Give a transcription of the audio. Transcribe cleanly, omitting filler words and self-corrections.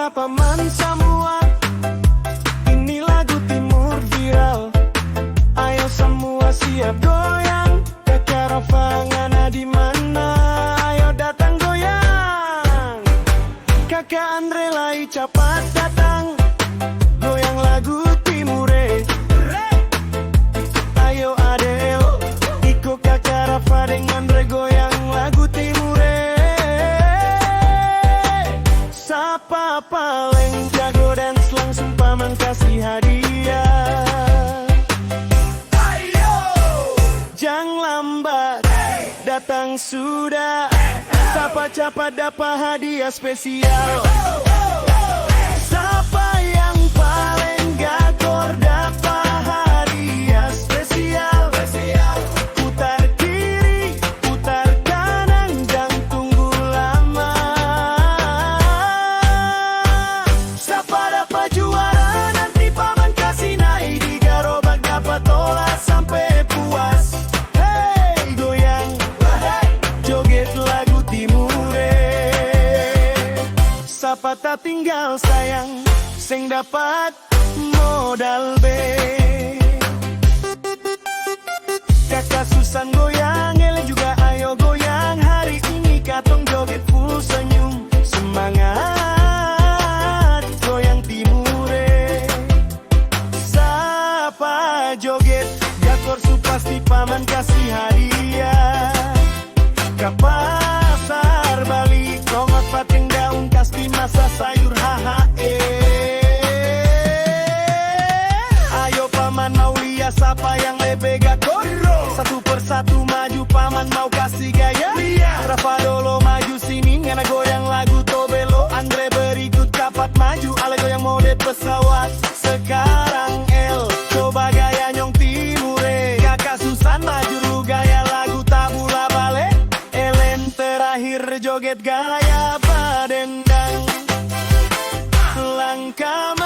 Para paman semua, ini lagu timur viral. Ayo semua siap goyang, kakak Rafa ngana di mana? Ayo datang goyang. Kakak Andre lai cepat datang, goyang lagu timure. Ayo adel, ikut kakak Rafa dengan Andre goyang lagu timure. Siapa paling jago dance langsung paman kasih hadiah. Ayo, jangan lambat, datang sudah. Siapa cepat dapat hadiah spesial. Siapa yang paling gagor dapat hadiah spesial. Putar kiri, putar kanan, jangan tunggu lama. Siapa dapat juara, nanti paman kasih naik di gerobak, dapat tolak sampai puas. Hey, goyang, joget lagu timure. Siapa tak tinggal sayang, sing dapat modal B. Kakak Susan goyang, Ele juga ayo goyang. Hari ini katong joget full senyum. Semangat, goyang timure. Siapa joget, gakor su pasti paman kasih hadiah. Ke pasar Bali, kongot pating daun kasih masak sayur hahae. Ayo paman mau lihat siapa yang lebih gakor. Satu persatu maju paman mau kasih gaya. Rafa dolo maju sini ngana goyang lagu tobelo. Andre berikut kapat maju ale goyang mode pesawat. Sekarang El coba gaya nyong timure. Kakak Susan maju lu gaya lagu tabula bale. Elen terakhir joget gaya badendang. Langkah